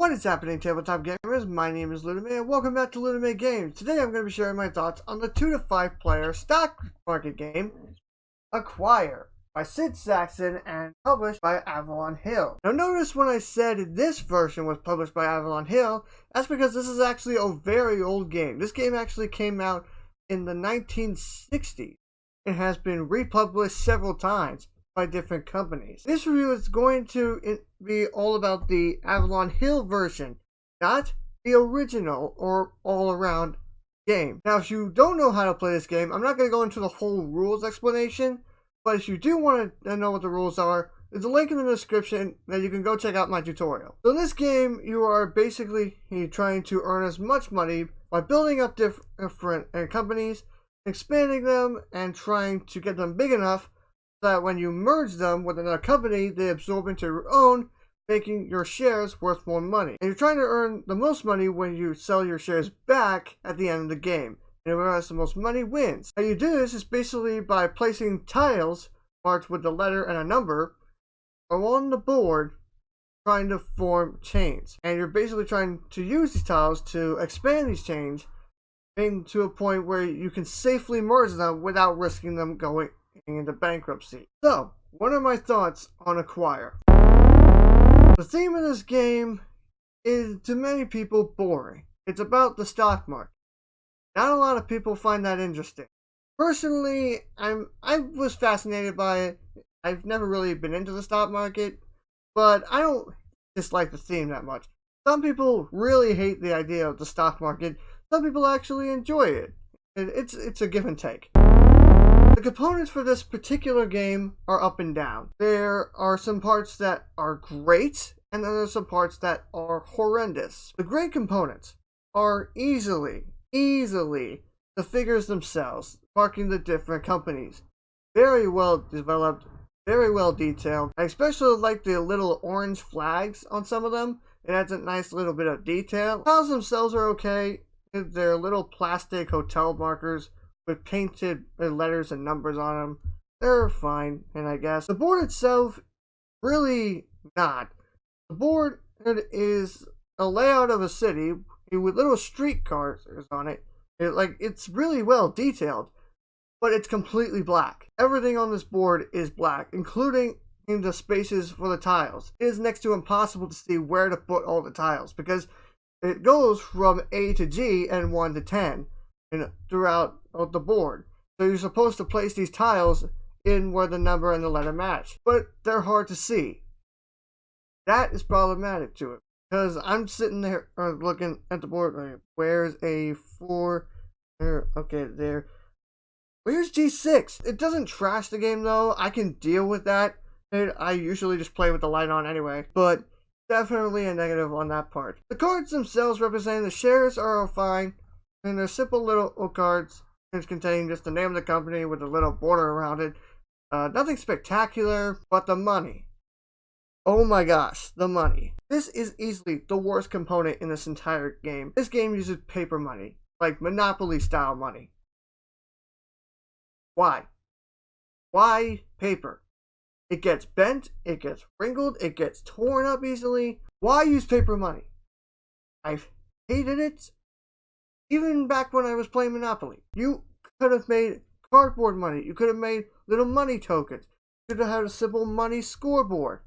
What is happening, tabletop gamers? My name is Luname, and welcome back to LeunameGames. Today I'm going to be sharing my thoughts on the 2 to 5 player stock market game, Acquire, by Sid Sackson and published by Avilon Hill. Now notice when I said this version was published by Avilon Hill, that's because this is actually a very old game. This game actually came out in the 1960s. It has been republished several times by different companies. This review is going to be all about the Avilon Hill version, not the original or all-around game. Now, if you don't know how to play this game, I'm not going to go into the whole rules explanation, but if you do want to know what the rules are, there's a link in the description that you can go check out my tutorial. So in this game, you are basically trying to earn as much money by building up different companies, expanding them, and trying to get them big enough that when you merge them with another company, they absorb into your own, making your shares worth more money. And you're trying to earn the most money when you sell your shares back at the end of the game. And whoever has the most money wins. How you do this is basically by placing tiles marked with the letter and a number along the board, trying to form chains. And you're basically trying to use these tiles to expand these chains to a point where you can safely merge them without risking them going into bankruptcy. So, what are my thoughts on Acquire? The theme of this game is, to many people, boring. It's about the stock market. Not a lot of people find that interesting. Personally, I was fascinated by it. I've never really been into the stock market, but I don't dislike the theme that much. Some people really hate the idea of the stock market. Some people actually enjoy it. It's a give and take. The components for this particular game are up and down. There are some parts that are great, and then there's some parts that are horrendous. The great components are easily the figures themselves, marking the different companies. Very well developed, very well detailed. I especially like the little orange flags on some of them. It adds a nice little bit of detail. The tiles themselves are okay. They're little plastic hotel markers with painted letters and numbers on them. They're fine, and I guess. The board itself, really not. The board is a layout of a city with little street cars on it. It's really well detailed, but it's completely black. Everything on this board is black, including in the spaces for the tiles. It is next to impossible to see where to put all the tiles, because it goes from A to G and 1 to 10 throughout the board. So you're supposed to place these tiles in where the number and the letter match, but they're hard to see. That is problematic to it, because I'm sitting there looking at the board. Where's A4? Okay, there. Where's G6? It doesn't trash the game though. I can deal with that. I usually just play with the light on anyway, but definitely a negative on that part. The cards themselves representing the shares are fine, and they're simple little cards containing just the name of the company with a little border around it. Nothing spectacular, but the money. Oh my gosh, the money. This is easily the worst component in this entire game. This game uses paper money, like Monopoly style money. Why? Why paper? It gets bent, it gets wrinkled, it gets torn up easily. Why use paper money? I've hated it. Even back when I was playing Monopoly, you could have made cardboard money. You could have made little money tokens. You could have had a simple money scoreboard.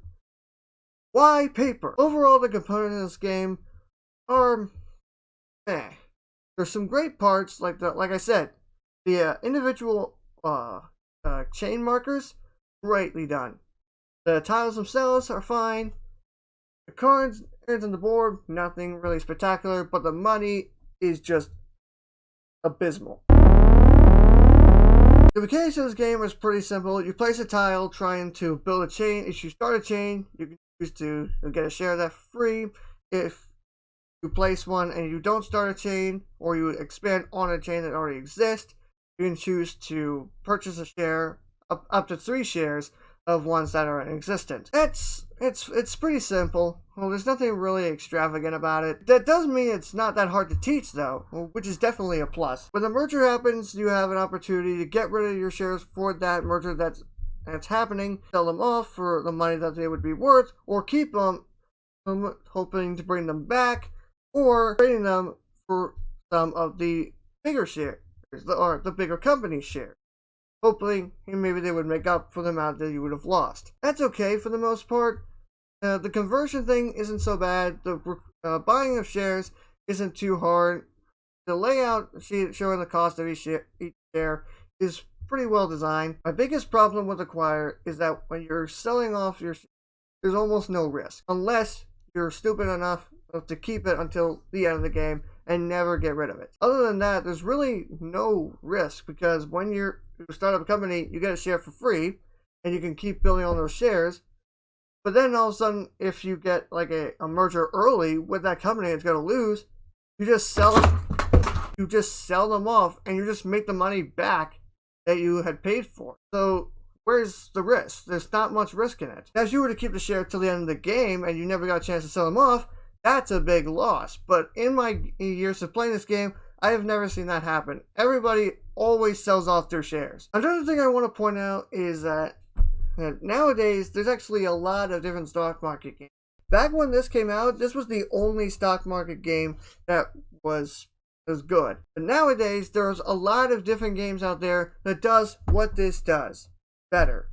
Why paper? Overall, the components of this game are meh. There's some great parts, like I said, the individual chain markers, greatly done. The tiles themselves are fine. The cards on the board, nothing really spectacular, but the money is just abysmal. The mechanics of this game is pretty simple. You place a tile trying to build a chain. If you start a chain, you can choose to get a share of that free. If you place one and you don't start a chain, or you expand on a chain that already exists, you can choose to purchase a share, up to 3 shares of ones that are in existence. It's pretty simple. Well, there's nothing really extravagant about it. That does mean it's not that hard to teach though, which is definitely a plus. When the merger happens, you have an opportunity to get rid of your shares for that merger that's happening, sell them off for the money that they would be worth, or keep them hoping to bring them back, or trading them for some of the bigger shares, or the bigger company shares. Hopefully, maybe they would make up for the amount that you would have lost. That's okay for the most part. The conversion thing isn't so bad. The buying of shares isn't too hard. The layout sheet showing the cost of each share is pretty well designed. My biggest problem with Acquire is that when you're selling off your shares, there's almost no risk, unless you're stupid enough to keep it until the end of the game and never get rid of it. Other than that, there's really no risk, because when you start up a company, you get a share for free, and you can keep building on those shares. But then all of a sudden, if you get like a merger early with that company that's going to lose, you just sell them. You just sell them off, and you just make the money back that you had paid for. So where's the risk? There's not much risk in it. Now, if you were to keep the share till the end of the game and you never got a chance to sell them off, that's a big loss. But in my years of playing this game, I have never seen that happen. Everybody always sells off their shares. Another thing I want to point out is that nowadays, there's actually a lot of different stock market games. Back when this came out, this was the only stock market game that was good. But nowadays, there's a lot of different games out there that does what this does better.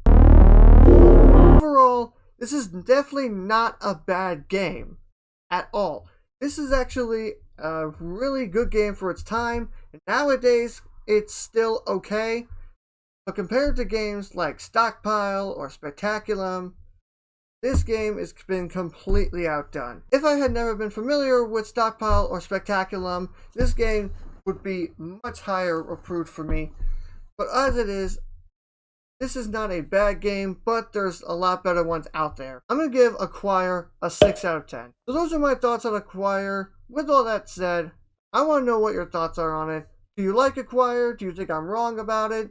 Overall, this is definitely not a bad game at all. This is actually a really good game for its time. And nowadays, it's still okay. But compared to games like Stockpile or Spectaculum, this game has been completely outdone. If I had never been familiar with Stockpile or Spectaculum, this game would be much higher approved for me. But as it is, this is not a bad game, but there's a lot better ones out there. I'm going to give Acquire a 6 out of 10. So those are my thoughts on Acquire. With all that said, I want to know what your thoughts are on it. Do you like Acquire? Do you think I'm wrong about it?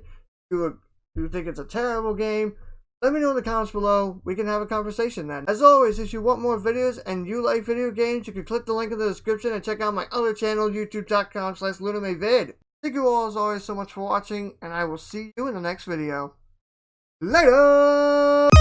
Do you think it's a terrible game? Let me know in the comments below. We can have a conversation then. As always, if you want more videos and you like video games, you can click the link in the description and check out my other channel, youtube.com/LeunameVid. Thank you all as always so much for watching, and I will see you in the next video. Later!